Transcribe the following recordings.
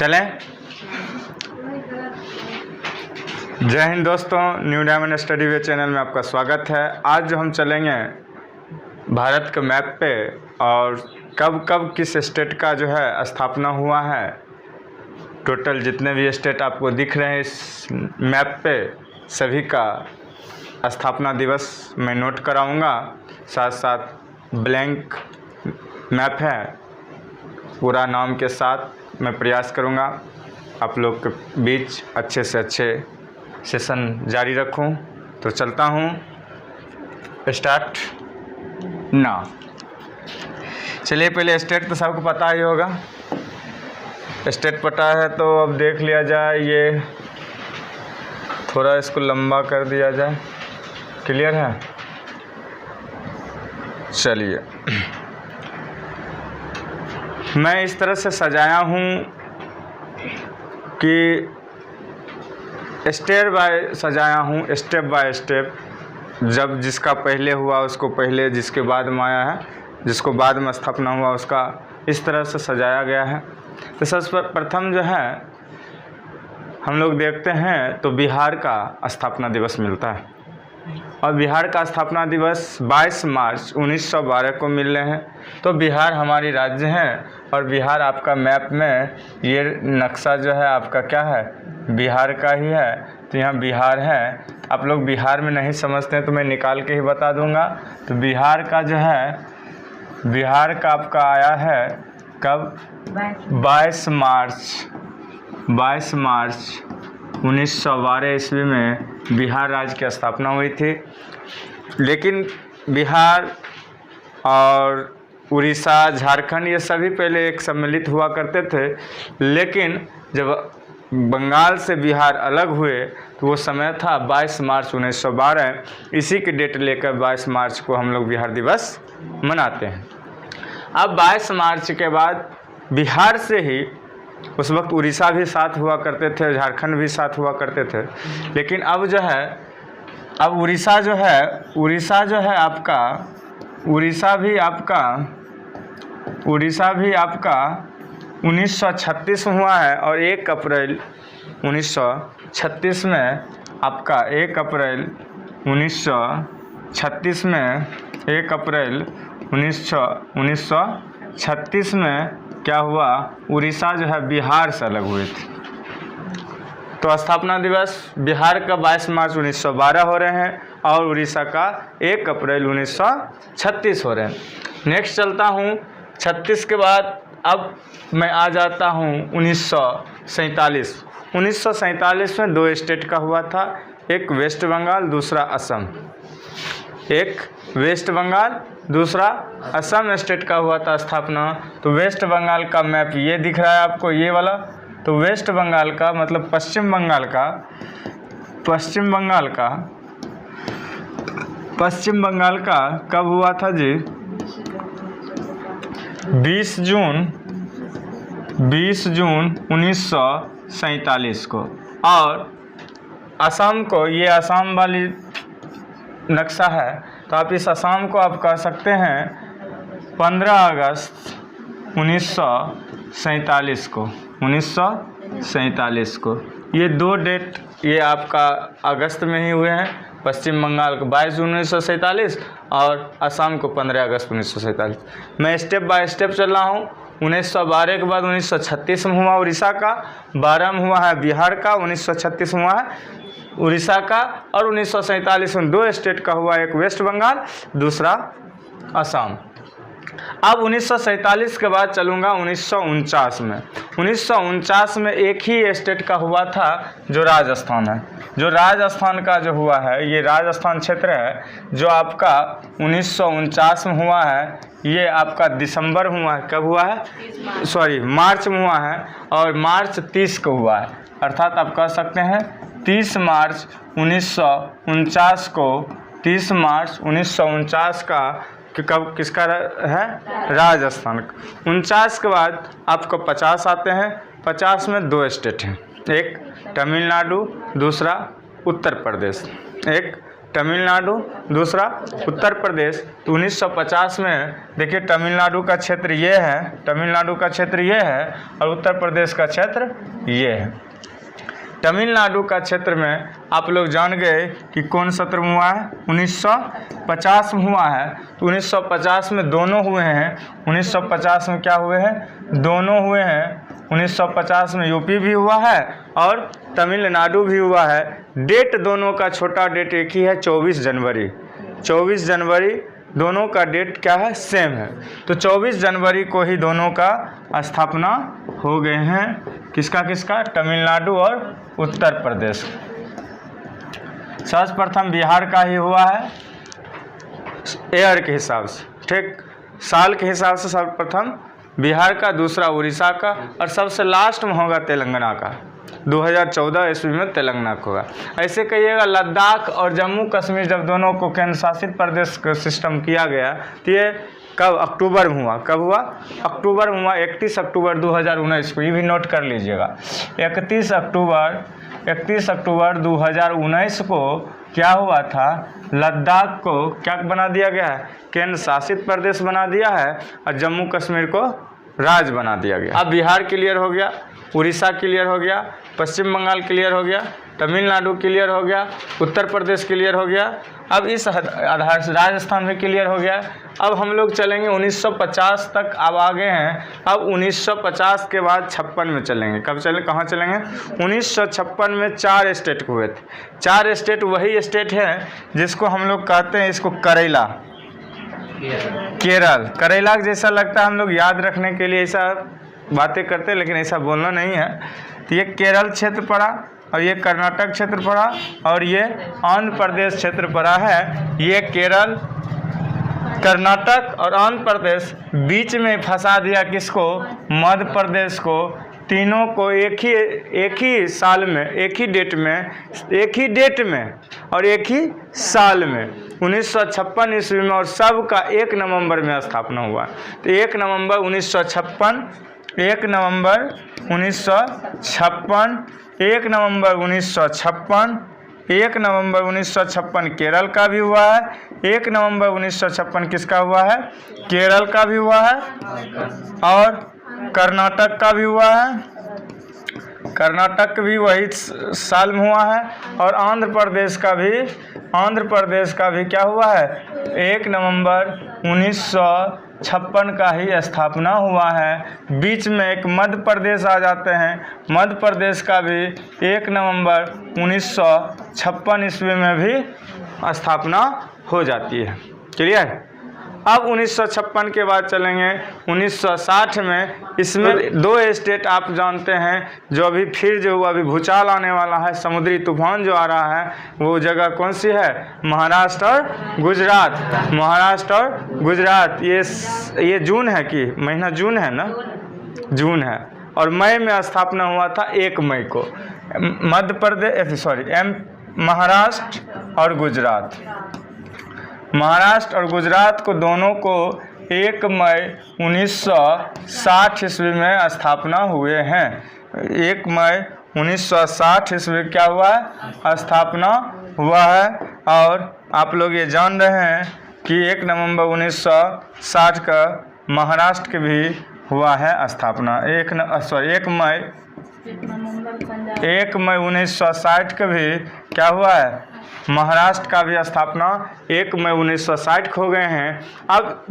चलें। जय हिंद दोस्तों, न्यू डायमंड स्टडी वे चैनल में आपका स्वागत है। आज जो हम चलेंगे भारत के मैप पे और कब कब किस स्टेट का जो है स्थापना हुआ है। टोटल जितने भी स्टेट आपको दिख रहे हैं इस मैप पे सभी का स्थापना दिवस मैं नोट कराऊंगा। साथ साथ ब्लैंक मैप है पूरा नाम के साथ मैं प्रयास करूंगा आप लोग के बीच अच्छे से अच्छे सेशन जारी रखूं। तो चलता हूं, स्टार्ट ना। चलिए, पहले स्टेट तो सबको पता ही होगा। स्टेट पता है तो अब देख लिया जाए, ये थोड़ा इसको लंबा कर दिया जाए। क्लियर है? चलिए, मैं इस तरह से सजाया हूँ कि स्टेप बाय स्टेप। जब जिसका पहले हुआ उसको पहले, जिसके बाद में आया है, जिसको बाद में स्थापना हुआ उसका, इस तरह से सजाया गया है। तो सर्वप्रथम जो है हम लोग देखते हैं तो बिहार का स्थापना दिवस मिलता है और बिहार का स्थापना दिवस 22 मार्च 1912 को मिल रहे हैं। तो बिहार हमारी राज्य है और बिहार आपका मैप में ये नक्शा जो है आपका क्या है, बिहार का ही है। तो यहाँ बिहार है। आप लोग बिहार में नहीं समझते हैं तो मैं निकाल के ही बता दूंगा। तो बिहार का जो है, बिहार का आपका आया है कब, 22 मार्च 1912 ईस्वी में बिहार राज्य की स्थापना हुई थी। लेकिन बिहार और उड़ीसा, झारखंड ये सभी पहले एक सम्मिलित हुआ करते थे। लेकिन जब बंगाल से बिहार अलग हुए तो वो समय था 22 मार्च 1912। इसी की डेट लेकर 22 मार्च को हम लोग बिहार दिवस मनाते हैं। अब 22 मार्च के बाद बिहार से ही उस वक्त उड़ीसा भी साथ हुआ करते थे, झारखंड भी साथ हुआ करते थे। लेकिन अब जो है, अब उड़ीसा जो है आपका, उड़ीसा भी आपका 1936 हुआ है। और 1 अप्रैल 1936 में आपका 1 अप्रैल 1936 में 1 अप्रैल 1936 में क्या हुआ, उड़ीसा जो है बिहार से अलग हुए थे। तो स्थापना दिवस बिहार का 22 मार्च 1912 हो रहे हैं और उड़ीसा का 1 अप्रैल 1936 हो रहे हैं। नेक्स्ट चलता हूँ 36 के बाद अब मैं आ जाता हूँ 1947। 1947 में 2 स्टेट का हुआ था, एक वेस्ट बंगाल दूसरा असम। एक वेस्ट बंगाल दूसरा असम स्टेट का हुआ था स्थापना। तो वेस्ट बंगाल का मैप ये दिख रहा है आपको, ये वाला। तो वेस्ट बंगाल का मतलब पश्चिम बंगाल का कब हुआ था जी, 20 जून 1947 को। और असम को, ये असम वाली नक्शा है तो आप इस असम को आप कह सकते हैं 15 अगस्त 1947 को। 1947 को ये 2 डेट ये आपका अगस्त में ही हुए हैं। पश्चिम बंगाल को 22 जून 1947 और असम को 15 अगस्त 1947। मैं स्टेप बाय स्टेप चल रहा हूँ। 1912 के बाद 1936 में हुआ उड़ीसा का, 12 में हुआ है बिहार का, 1936 में हुआ है उड़ीसा का और 1947 में 2 स्टेट का हुआ, एक वेस्ट बंगाल दूसरा असम। अब 1947 के बाद चलूँगा 1949 में। 1949 में एक ही स्टेट का हुआ था जो राजस्थान है। जो राजस्थान का जो हुआ है, ये राजस्थान क्षेत्र है जो आपका 1949 में हुआ है। ये आपका दिसंबर हुआ है, कब हुआ है, मार्च में हुआ है और मार्च 30 को हुआ है। अर्थात आप कह सकते हैं 30 मार्च 1949 को, 30 मार्च 1949 का कि कब किसका है, राजस्थान का। 49 के बाद आपको 50 आते हैं। 50 में 2 स्टेट हैं, एक तमिलनाडु दूसरा उत्तर प्रदेश। एक तमिलनाडु, दूसरा उत्तर प्रदेश। तो 1950 में देखिए तमिलनाडु का क्षेत्र ये है, तमिलनाडु का क्षेत्र ये है और उत्तर प्रदेश का क्षेत्र ये है। तमिलनाडु का क्षेत्र में आप लोग जान गए कि कौन सत्र हुआ है, 1950 में हुआ है। तो 1950 में दोनों हुए हैं, 1950 में क्या हुए हैं, दोनों हुए हैं। 1950 में यूपी भी हुआ है और तमिलनाडु भी हुआ है। डेट दोनों का छोटा डेट एक ही है, 24 जनवरी। 24 जनवरी दोनों का डेट क्या है, सेम है। तो 24 जनवरी को ही दोनों का स्थापना हो गए हैं। किसका किसका, तमिलनाडु और उत्तर प्रदेश। सर्वप्रथम बिहार का ही हुआ है ईयर के हिसाब से, ठीक, साल के हिसाब से सर्वप्रथम बिहार का, दूसरा उड़ीसा का और सबसे लास्ट में होगा तेलंगाना का। 2014 ईस्वी में तेलंगाना को होगा। ऐसे कहिएगा लद्दाख और जम्मू कश्मीर जब दोनों को केंद्र शासित प्रदेश का सिस्टम किया गया तो ये कब, अक्टूबर में हुआ। कब हुआ, अक्टूबर में हुआ, 31 अक्टूबर 2019 को। ये भी नोट कर लीजिएगा, 31 अक्टूबर 2019 को क्या हुआ था, लद्दाख को क्या बना दिया गया है, केंद्र शासित प्रदेश बना दिया है और जम्मू कश्मीर को राज्य बना दिया गया। अब बिहार क्लियर हो गया, उड़ीसा क्लियर हो गया, पश्चिम बंगाल क्लियर हो गया, तमिलनाडु क्लियर हो गया, उत्तर प्रदेश क्लियर हो गया। अब इस आधार से राजस्थान भी क्लियर हो गया। अब हम लोग चलेंगे 1950 तक, अब आगे हैं। अब 1950 के बाद 56 में चलेंगे। कब चले, कहाँ चलेंगे, 1956 में 4 स्टेट हुए थे। 4 स्टेट वही स्टेट है जिसको हम लोग कहते हैं इसको करेला, केरल। करेला जैसा लगता है, हम लोग याद रखने के लिए ऐसा बातें करते हैं लेकिन ऐसा बोलना नहीं है। तो ये केरल क्षेत्र पड़ा और ये कर्नाटक क्षेत्र पड़ा और ये आंध्र प्रदेश क्षेत्र पड़ा है। ये केरल, कर्नाटक और आंध्र प्रदेश बीच में फंसा दिया किसको, मध्य प्रदेश को। तीनों को एक ही साल में, एक ही डेट में और एक ही साल में 1956 ईस्वी में, और सब का 1 नवंबर में स्थापना हुआ। तो 1 नवंबर 1956, 1 नवंबर 1956, 1 नवंबर 1956, 1 नवंबर 1956 केरल का भी हुआ है। 1 नवंबर 1956 किसका हुआ है, केरल का भी हुआ है और कर्नाटक का भी हुआ है। कर्नाटक भी वही साल में हुआ है और आंध्र प्रदेश का भी क्या हुआ है, 1 नवंबर 1956 का ही स्थापना हुआ है। बीच में एक मध्य प्रदेश आ जाते हैं, मध्य प्रदेश का भी 1 नवंबर 1956 ईस्वी में भी स्थापना हो जाती है। क्लियर। अब 1956 के बाद चलेंगे 1960 में। इसमें 2 स्टेट आप जानते हैं जो अभी फिर जो अभी भूचाल आने वाला है, समुद्री तूफान जो आ रहा है, वो जगह कौन सी है, महाराष्ट्र और गुजरात। महाराष्ट्र और गुजरात। ये जून है कि महीना, जून है ना, जून है। और मई में स्थापना हुआ था 1 मई को। मध्य प्रदेश महाराष्ट्र और गुजरात, महाराष्ट्र और गुजरात को दोनों को 1 मई 1960 ईस्वी में स्थापना हुए हैं। 1 मई 1960 ईस्वी क्या हुआ है, स्थापना हुआ है। और आप लोग ये जान रहे हैं कि 1 नवंबर 1960 का महाराष्ट्र के भी हुआ है स्थापना। 1 मई 1960 का भी क्या हुआ है, महाराष्ट्र का भी स्थापना 1 मई 1960 को हो गए हैं। अब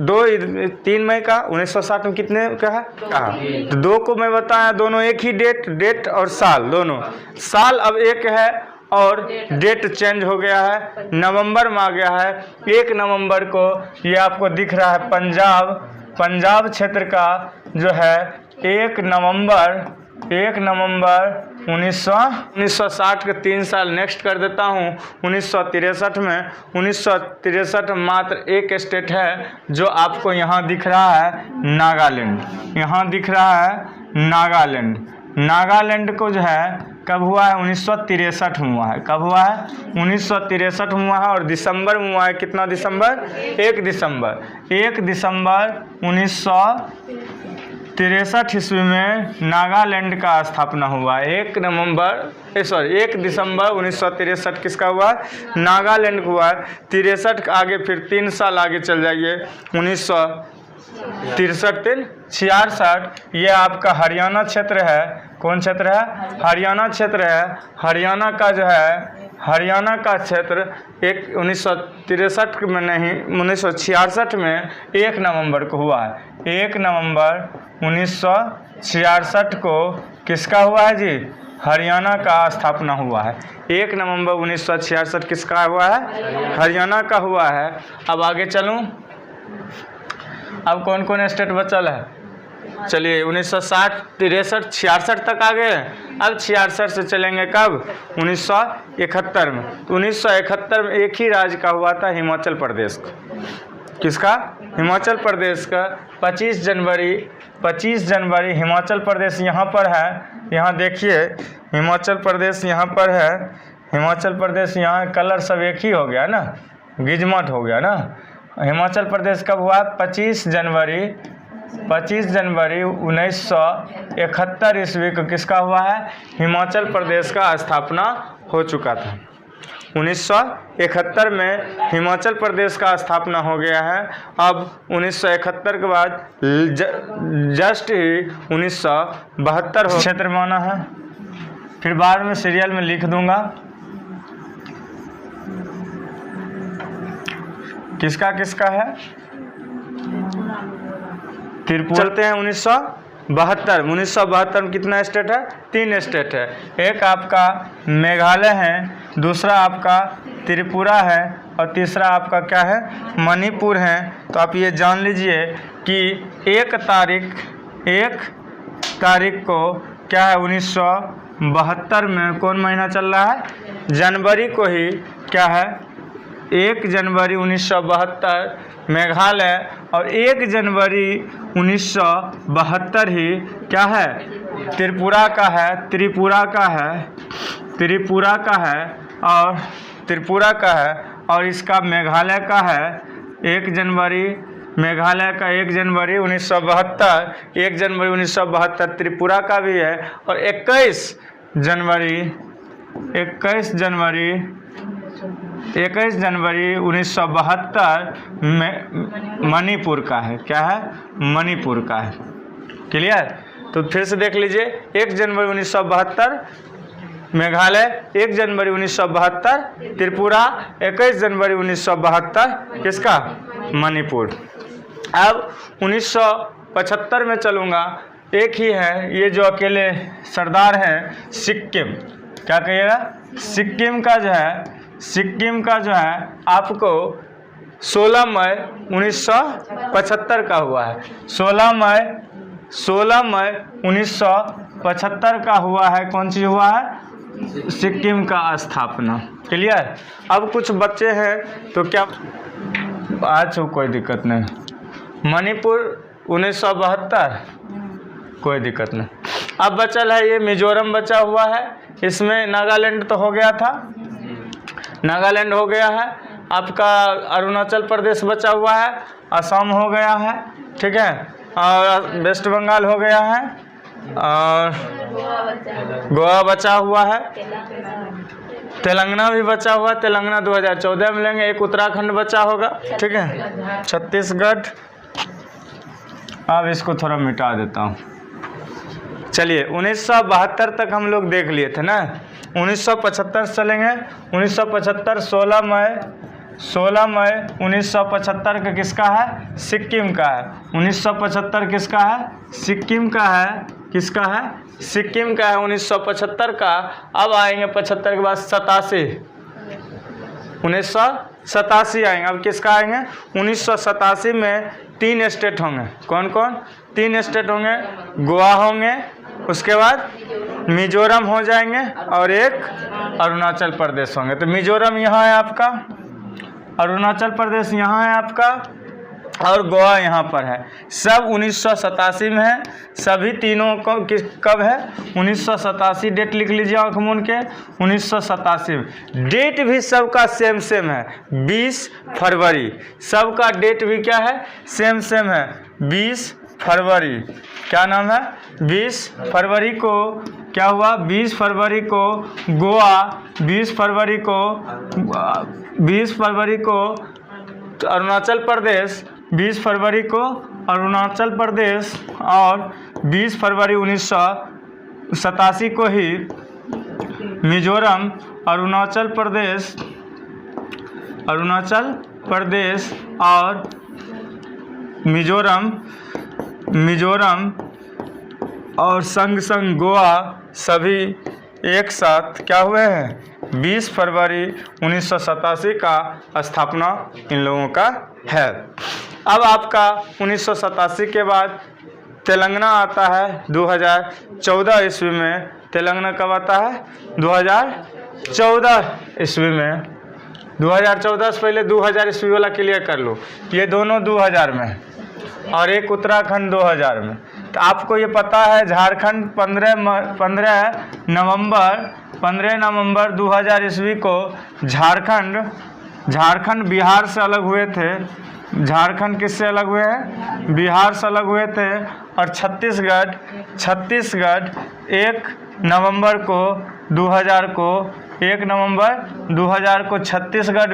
3 मई का 1960 में कितने का है, कहा तो 2 को मैं बताया, दोनों एक ही डेट और साल, दोनों साल अब एक है और डेट चेंज हो गया है, नवंबर में आ गया है। 1 नवंबर को ये आपको दिख रहा है पंजाब क्षेत्र का जो है 1 नवंबर 1960 के 3 साल नेक्स्ट कर देता हूँ। 1963 में 1963 मात्र एक स्टेट है जो आपको यहाँ दिख रहा है, नागालैंड। यहाँ दिख रहा है नागालैंड। नागालैंड को जो है कब हुआ है, 1963 में हुआ है। कब हुआ है, 1963 में हुआ है और दिसंबर में हुआ है। कितना दिसंबर, 1 दिसंबर 1963 1963 ईस्वी में नागालैंड का स्थापना हुआ। 1 दिसंबर 1963 किसका हुआ? नागालैंड का हुआ। 63 आगे फिर 3 साल आगे चल जाइए, 1963 66, ये आपका हरियाणा क्षेत्र है। कौन क्षेत्र है? हरियाणा क्षेत्र है। हरियाणा का जो है, हरियाणा का क्षेत्र 1963 में नहीं, 1966 में 1 नवंबर को हुआ है। 1 नवंबर 1966 को किसका हुआ है जी? हरियाणा का स्थापना हुआ है। 1 नवंबर 1966 किसका हुआ है? हरियाणा का हुआ है। अब आगे चलूँ, अब कौन कौन स्टेट बचल है? चलिए 1960 63 66 तक आ गए। अब 66 से चलेंगे कब? 1971 में। तो 1971 में एक ही राज्य का हुआ था, हिमाचल प्रदेश का। किसका? हिमाचल प्रदेश का। 25 जनवरी हिमाचल प्रदेश यहाँ पर है। यहाँ देखिए हिमाचल प्रदेश यहाँ पर है। हिमाचल प्रदेश यहाँ कलर सब एक ही हो गया ना, गिजमट हो गया ना। हिमाचल प्रदेश कब हुआ? 25 जनवरी 1971 ईस्वी को किसका हुआ है? हिमाचल प्रदेश का स्थापना हो चुका था। 1971 में हिमाचल प्रदेश का स्थापना हो गया है। अब 1971 के बाद जस्ट ही 1972 क्षेत्र माना है। फिर बाद में सीरियल में लिख दूंगा किसका किसका है। त्रिपुरा। चलते हैं 1972 में कितना स्टेट है? 3 स्टेट है। एक आपका मेघालय है, दूसरा आपका त्रिपुरा है और तीसरा आपका क्या है? मणिपुर है। तो आप ये जान लीजिए कि 1 तारीख को क्या है? 1972 में कौन महीना चल रहा है? जनवरी को ही क्या है? 1 जनवरी 1972 मेघालय और 1 जनवरी 1972 ही क्या है? त्रिपुरा का है। त्रिपुरा का है और इसका मेघालय का है 1 जनवरी। मेघालय का 1 जनवरी 1972, 1 जनवरी 1972 त्रिपुरा का भी है। और 21 जनवरी 1972 में मणिपुर का है। क्या है? मणिपुर का है। क्लियर? तो फिर से देख लीजिए, 1 जनवरी 1972 मेघालय, 1 जनवरी 1972 त्रिपुरा, 21 जनवरी 1972 किसका? मणिपुर। अब 1975 में चलूँगा। एक ही है, ये जो अकेले सरदार हैं सिक्किम। क्या कहिएगा? सिक्किम का जो है आपको 16 मई 1975 का हुआ है। 16 मई 1975 का हुआ है। कौन सी हुआ है? सिक्किम का स्थापना। क्लियर? अब कुछ बच्चे हैं तो क्या आज कोई दिक्कत नहीं। मणिपुर 1972 कोई दिक्कत नहीं। अब बचल है ये मिजोरम बचा हुआ है। इसमें नागालैंड तो हो गया था, नागालैंड हो गया है। आपका अरुणाचल प्रदेश बचा हुआ है, असम हो गया है, ठीक है, और वेस्ट बंगाल हो गया है और गोवा बचा हुआ है। तेलंगाना भी बचा हुआ है। तेलंगाना 2014 में लेंगे। एक उत्तराखंड बचा होगा, ठीक है। छत्तीसगढ़, अब इसको थोड़ा मिटा देता हूँ। चलिए 1972 तक हम लोग देख लिए थे ना। 1975 चलेंगे। 1975 16 मई 1975 का किसका है? सिक्किम का है। 1975 किसका है? सिक्किम का है। किसका है? सिक्किम का है 1975 का। अब आएंगे 75 के बाद 1987 आएंगे। अब किसका आएंगे? 1987 में 3 स्टेट होंगे। कौन कौन? 3 स्टेट होंगे। गोवा होंगे, उसके बाद मिजोरम हो जाएंगे और एक अरुणाचल प्रदेश होंगे। तो मिजोरम यहाँ है आपका, अरुणाचल प्रदेश यहाँ है आपका और गोवा यहाँ पर है। सब 1987 में है। सभी तीनों को कब है? 1987 डेट लिख लीजिए आँख मूंद के। 1987 डेट भी सबका सेम है, 20 फरवरी। सबका डेट भी क्या है? सेम है, 20 फरवरी, क्या नाम है, 20 फरवरी को क्या हुआ, 20 फरवरी को गोवा, 20 फरवरी को अरुणाचल प्रदेश, 20 फरवरी को अरुणाचल प्रदेश और 20 फरवरी 1987 को ही मिजोरम, अरुणाचल प्रदेश और मिजोरम और संग गोवा सभी एक साथ क्या हुए हैं, 20 फरवरी 1987 का स्थापना इन लोगों का है। अब आपका 1987 के बाद तेलंगाना आता है 2014 ईस्वी में। तेलंगाना कब आता है, 2014 ईस्वी में। 2014 से पहले 2000 ईस्वी वाला क्लियर कर लो, ये दोनों 2000 में है और एक उत्तराखंड 2000 में। तो आपको ये पता है झारखंड 15 नवंबर 2000 ईस्वी को झारखंड बिहार से अलग हुए थे। झारखंड किससे अलग हुए हैं, बिहार से अलग हुए थे। और छत्तीसगढ़ 1 नवंबर 2000 को छत्तीसगढ़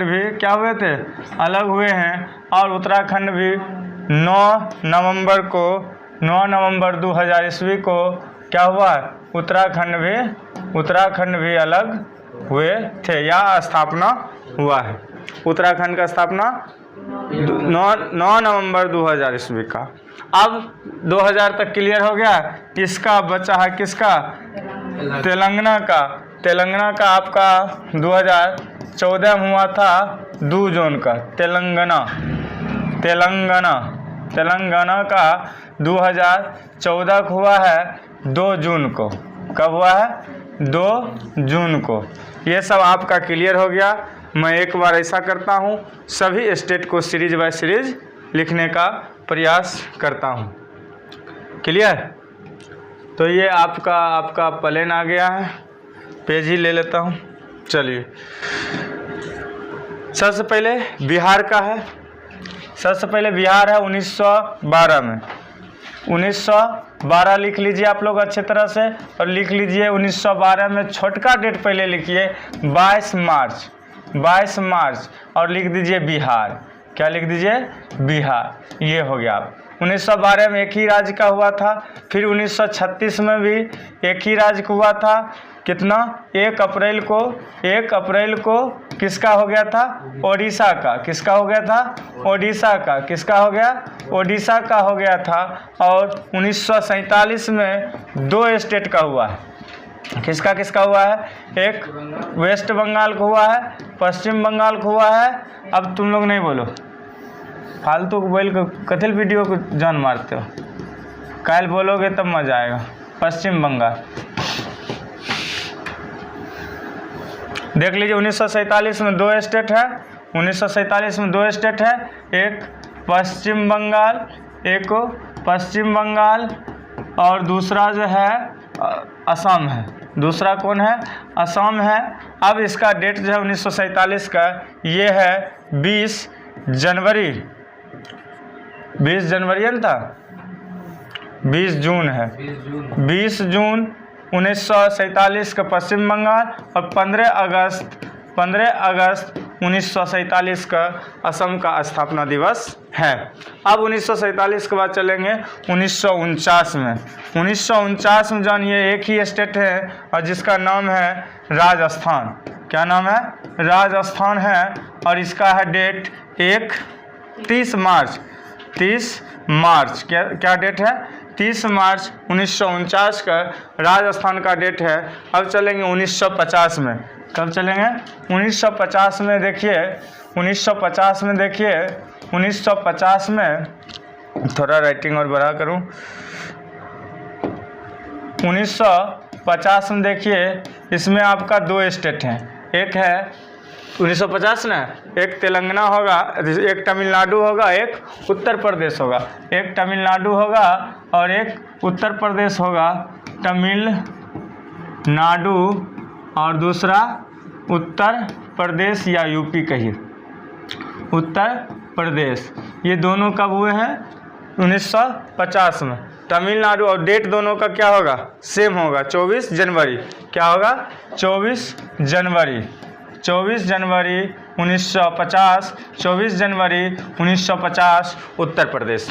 भी क्या हुए थे, अलग हुए हैं। और उत्तराखंड भी 9 नवंबर 2000 ईस्वी को क्या हुआ, उत्तराखंड भी अलग हुए थे या स्थापना हुआ है। उत्तराखंड का स्थापना 9 नवंबर 2000 ईस्वी का। अब 2000 तक क्लियर हो गया। इसका बचा है किसका, तेलंगाना का आपका 2014 में हुआ था 2 जून का। तेलंगाना का 2014 को हुआ है 2 जून को। कब हुआ है, 2 जून को। ये सब आपका क्लियर हो गया। मैं एक बार ऐसा करता हूँ, सभी स्टेट को सीरीज बाय सीरीज लिखने का प्रयास करता हूँ। क्लियर। तो ये आपका प्लेन आ गया है, पेज ही ले लेता हूँ। चलिए, सबसे पहले बिहार का है। सबसे पहले बिहार है 1912 में। 1912 लिख लीजिए आप लोग अच्छे तरह से, और लिख लीजिए 1912 में छोटका डेट पहले लिखिए 22 मार्च और लिख दीजिए बिहार। क्या लिख दीजिए, बिहार। ये हो गया। 1912 में एक ही राज्य का हुआ था। फिर 1936 में भी एक ही राज्य का हुआ था। कितना, 1 अप्रैल को किसका हो गया था, ओडिशा का। किसका हो गया था, ओडिशा का। किसका हो गया, ओडिशा का हो गया था। और 1947 में 2 स्टेट का हुआ है। किसका हुआ है, एक वेस्ट बंगाल को हुआ है, पश्चिम बंगाल को हुआ है। अब तुम लोग नहीं बोलो, फालतू को बोल के कथिल वीडियो को जान मारते हो। कल बोलोगे तब मजा आएगा। पश्चिम बंगाल देख लीजिए। 1947 में 2 स्टेट है। 1947 में 2 स्टेट है, एक पश्चिम बंगाल और दूसरा जो है असम है। दूसरा कौन है, असम है। अब इसका डेट जो है 1947 का, ये है 20 जनवरी। 20 जनवरी न था, 20 जून है। 20 जून 1947 का पश्चिम बंगाल और 15 अगस्त 1947 का असम का स्थापना दिवस है। अब 1947 के बाद चलेंगे 1949 में। 1949 में जानिए एक ही स्टेट है और जिसका नाम है राजस्थान। क्या नाम है, राजस्थान है। और इसका है डेट 30 मार्च। क्या डेट है, 30 मार्च 1949 का राजस्थान का डेट है। अब चलेंगे 1950 में। कब चलेंगे, 1950 में। देखिए 1950 में थोड़ा राइटिंग और बड़ा करूं। 1950 में देखिए, इसमें आपका 2 स्टेट हैं। एक है 1950 ना, एक तेलंगाना होगा, एक तमिलनाडु होगा, एक उत्तर प्रदेश होगा। एक तमिलनाडु होगा और एक उत्तर प्रदेश होगा। तमिलनाडु और दूसरा उत्तर प्रदेश या यूपी कहिए, उत्तर प्रदेश, ये दोनों कब हुए हैं? 1950 में। तमिलनाडु और डेट दोनों का क्या होगा? सेम होगा, 24 जनवरी। क्या होगा? 24 जनवरी 1950, 24 जनवरी 1950 उत्तर प्रदेश।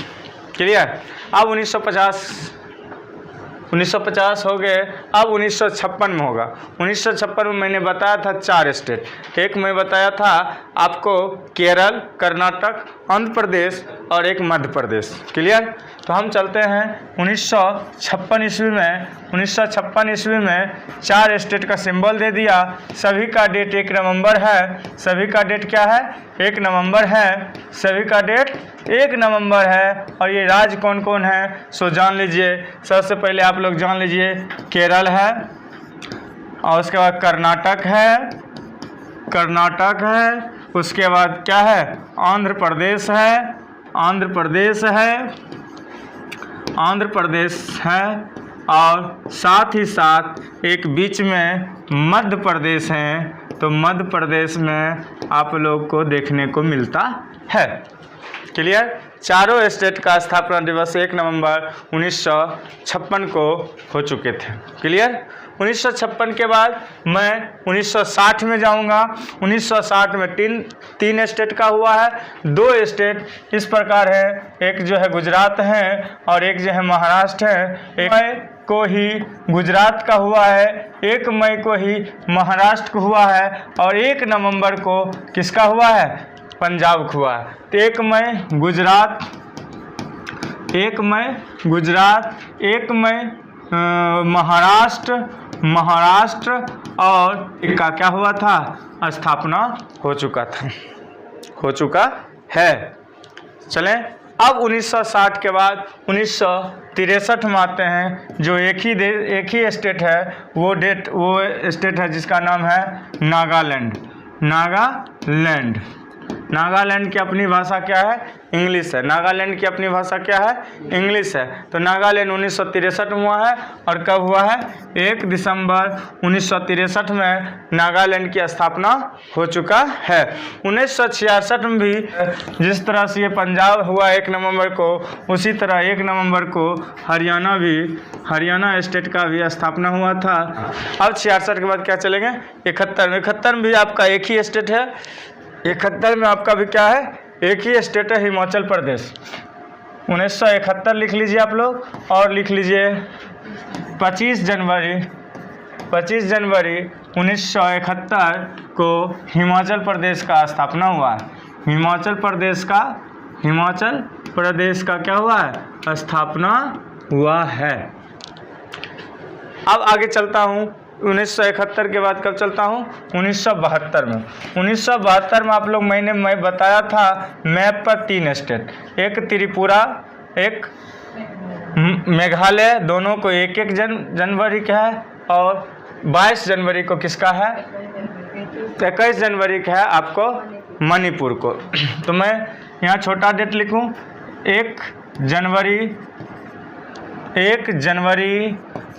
क्लियर? अब 1950 हो गए। अब 1956 में होगा। 1956 में मैंने बताया था 4 स्टेट। एक मैं बताया था आपको केरल, कर्नाटक, आंध्र प्रदेश और एक मध्य प्रदेश। क्लियर? तो हम चलते हैं 1956 ईस्वी में। 1956 ईस्वी में 4 स्टेट का सिंबल दे दिया। सभी का डेट 1 नवंबर है। सभी का डेट क्या है? 1 नवंबर है। सभी का डेट 1 नवंबर है। और ये राज्य कौन कौन है सो जान लीजिए। सबसे पहले आप लोग जान लीजिए, केरल है, और उसके बाद कर्नाटक है, उसके बाद क्या है? आंध्र प्रदेश है, और साथ ही साथ एक बीच में मध्य प्रदेश है। तो मध्य प्रदेश में आप लोग को देखने को मिलता है। क्लियर? चारों स्टेट का स्थापना दिवस 1 नवंबर 1956 को हो चुके थे। क्लियर? 1956 के बाद मैं 1960 में जाऊंगा। 1960 में तीन स्टेट का हुआ है। 2 स्टेट इस प्रकार है, एक जो है गुजरात है और एक जो है महाराष्ट्र है। 1 मई को ही गुजरात का हुआ है, 1 मई को ही महाराष्ट्र को हुआ है, और 1 नवंबर को किसका हुआ है? पंजाब को हुआ है। तो 1 मई गुजरात, 1 मई महाराष्ट्र और इनका क्या हुआ था? स्थापना हो चुका है। चलें अब 1960 के बाद 1963 में आते हैं, जो एक ही स्टेट है। वो स्टेट है जिसका नाम है नागालैंड की अपनी भाषा क्या है? इंग्लिश है। नागालैंड की अपनी भाषा क्या है? इंग्लिश है। तो नागालैंड 1963 में हुआ है। और कब हुआ है? 1 दिसंबर 1963 में नागालैंड की स्थापना हो चुका है। 1966 में भी जिस तरह से ये पंजाब हुआ 1 नवंबर को, उसी तरह 1 नवंबर को हरियाणा स्टेट का भी स्थापना हुआ था। अब 66 के बाद क्या चलेंगे? 71 में भी आपका एक ही स्टेट है। 71 में आपका भी क्या है? एक ही स्टेट है, हिमाचल प्रदेश। 1971 लिख लीजिए आप लोग, और लिख लीजिए 25 जनवरी 1971 को हिमाचल प्रदेश का स्थापना हुआ है। हिमाचल प्रदेश का क्या हुआ है? स्थापना हुआ है। अब आगे चलता हूँ। 1971 के बाद कब चलता हूँ? 1972 में। 1972 में आप लोग मैं बताया था मैप पर 3 स्टेट, एक त्रिपुरा, एक मेघालय, दोनों को 1 जनवरी का है, और 22 जनवरी को किसका है? 21 जनवरी का है आपको मणिपुर को। तो मैं यहाँ छोटा डेट लिखूँ, 1 जनवरी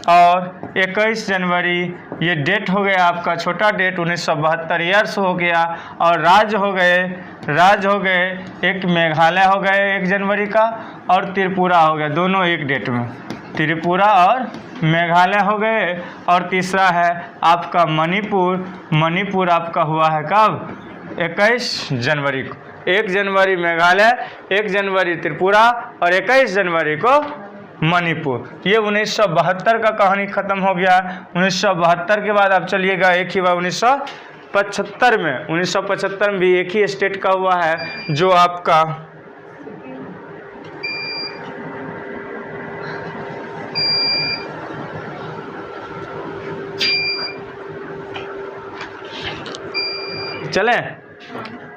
और 21 जनवरी, ये डेट हो गया आपका छोटा डेट। 1972 ईयर्स हो गया। और राज्य हो गए एक मेघालय हो गए 1 जनवरी का, और त्रिपुरा हो गया, दोनों एक डेट में। त्रिपुरा और मेघालय हो गए। और तीसरा है आपका मणिपुर आपका हुआ है कब? 21 जनवरी को। 1 जनवरी मेघालय, 1 जनवरी त्रिपुरा और 21 जनवरी को मणिपुर। ये 1972 का कहानी खत्म हो गया। 1972 के बाद आप चलिएगा, एक ही बार 1975 में। 1975 में भी एक ही स्टेट का हुआ है, जो आपका चलें।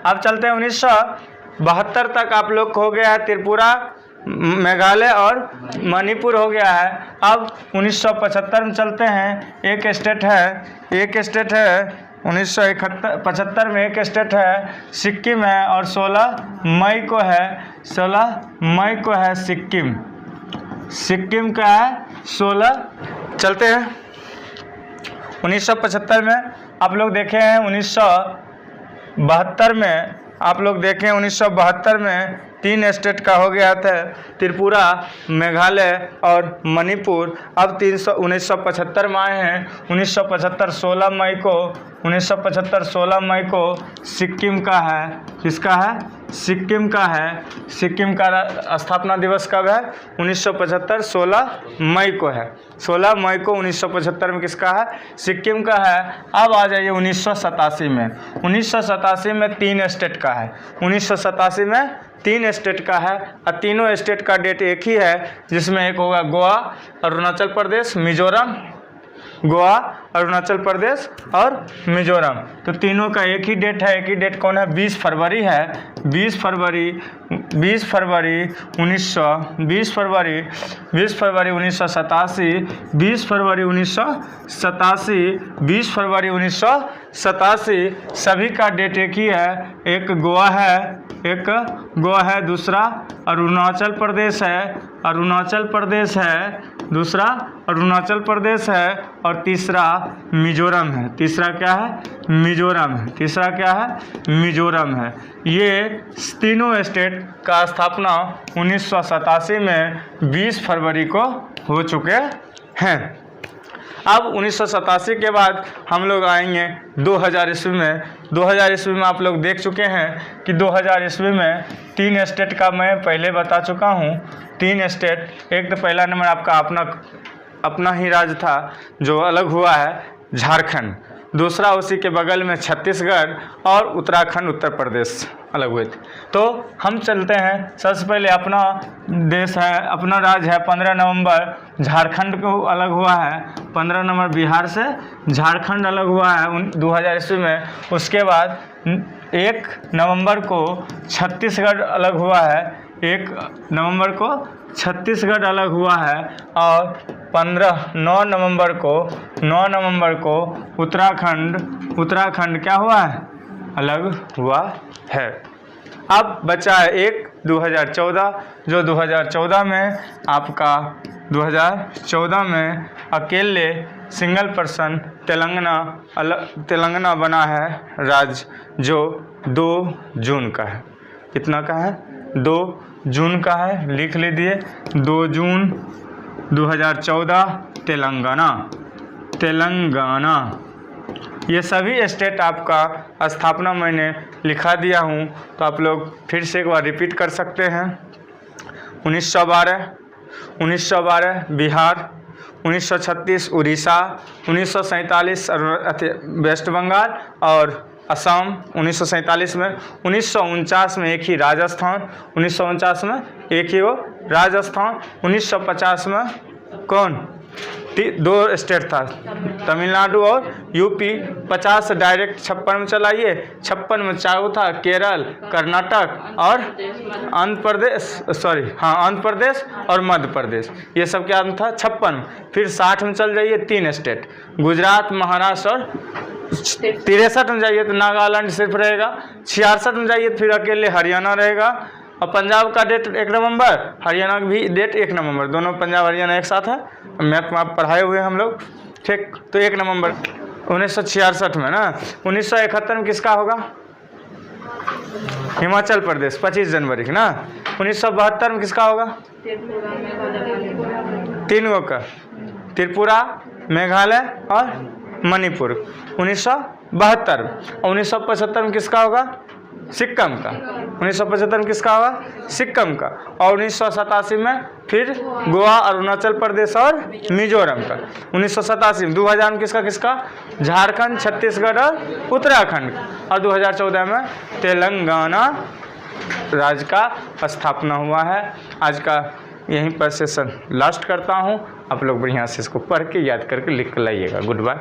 अब चलते हैं 1972 तक आप लोग को हो गया है त्रिपुरा, मेघालय और मणिपुर हो गया है। अब 1975 में चलते हैं। एक स्टेट है 1975 में एक स्टेट है सिक्किम है, और 16 मई को है सिक्किम का है 16। चलते हैं 1975 में। आप लोग देखे हैं 1972 में आप लोग देखें 1972 में 3 स्टेट का हो गया था, त्रिपुरा, मेघालय और मणिपुर। अब 1975 में आए हैं। 1975 16 मई को सिक्किम का है। किसका है? सिक्किम का है। सिक्किम का स्थापना दिवस कब है? 1975 16 मई को है। 16 मई को 1975 में किसका है? सिक्किम का है। अब आ जाइए 1987 में। 1987 में 3 स्टेट का है। 1987 में 3 स्टेट का है और तीनों स्टेट का डेट एक ही है, जिसमें एक होगा गोवा, अरुणाचल प्रदेश, मिजोरम। गोवा, अरुणाचल प्रदेश और मिजोरम, तो तीनों का एक ही डेट है। एक ही डेट कौन है? 20 फरवरी है। 20 फरवरी 1987, 20 फरवरी 1987, 20 फरवरी 1987, सभी का डेट एक ही है। एक गोवा है, दूसरा अरुणाचल प्रदेश है, दूसरा अरुणाचल प्रदेश है और तीसरा मिजोरम है। तीसरा क्या है? मिजोरम है। ये तीनों स्टेट का स्थापना 1987 में 20 फरवरी को हो चुके हैं। अब 1987 के बाद हम लोग आएंगे 2000 ईस्वी में। 2000 ईस्वी में आप लोग देख चुके हैं कि 2000 ईस्वी में 3 स्टेट का मैं पहले बता चुका हूँ। 3 स्टेट, एक तो पहला नंबर आपका अपना ही राज्य था जो अलग हुआ है, झारखंड। दूसरा उसी के बगल में छत्तीसगढ़ और उत्तराखंड, उत्तर प्रदेश अलग हुए थे। तो हम चलते हैं, सबसे पहले अपना देश है, अपना राज्य है 15 नवंबर झारखंड को अलग हुआ है। 15 नवंबर बिहार से झारखंड अलग हुआ है 2000 ईस्वी में। उसके बाद 1 नवंबर को छत्तीसगढ़ अलग हुआ है। 1 नवंबर को छत्तीसगढ़ अलग हुआ है और 9 नवंबर को उत्तराखंड क्या हुआ है? अलग हुआ है। अब बचा है एक 2014, जो 2014 में आपका 2014 में अकेले सिंगल पर्सन तेलंगाना बना है राज्य, जो 2 जून का है। कितना का है? 2 जून का है। लिख लीजिए 2 जून 2014 तेलंगाना। ये सभी स्टेट आपका स्थापना मैंने लिखा दिया हूँ, तो आप लोग फिर से एक बार रिपीट कर सकते हैं। 1912 बिहार, 1936 उड़ीसा, 1947 वेस्ट बंगाल और असम 1947 में, 1949 में एक ही राजस्थान, 1949 में एक ही वो राजस्थान, 1950 में कौन? 2 स्टेट था, तमिलनाडु और यूपी। 50 डायरेक्ट 56 में चलाइए। 56 में चारों था, केरल, कर्नाटक और आंध्र प्रदेश और मध्य प्रदेश। ये सब क्या था? 56। फिर 60 में चल जाइए, 3 स्टेट, गुजरात, महाराष्ट्र और 63 में जाइए तो नागालैंड सिर्फ रहेगा। 66 में जाइए तो फिर अकेले हरियाणा रहेगा। और पंजाब का डेट 1 नवंबर, हरियाणा की भी डेट 1 नवंबर, दोनों पंजाब हरियाणा एक साथ है। मैथ में आप पढ़ाए हुए हम लोग, ठीक। तो 1 नवंबर 1966 में ना। 1971 में किसका होगा? हिमाचल प्रदेश, 25 जनवरी की ना। 1972 में किसका होगा? 3 का, त्रिपुरा, मेघालय और मणिपुर। 1972। और 1975 में किसका होगा? सिक्किम का। 1975 में किसका होगा? सिक्किम का। और 1987 में फिर गोवा, अरुणाचल प्रदेश और मिजोरम का। 1987 में। 2000 में किसका? झारखंड, छत्तीसगढ़ और उत्तराखंड। और 2014 में तेलंगाना राज्य का स्थापना हुआ है। आज का यहीं पर सेशन लास्ट करता हूँ। आप लोग बढ़िया से इसको पढ़ के याद करके लिख कर लाइएगा। Good bye.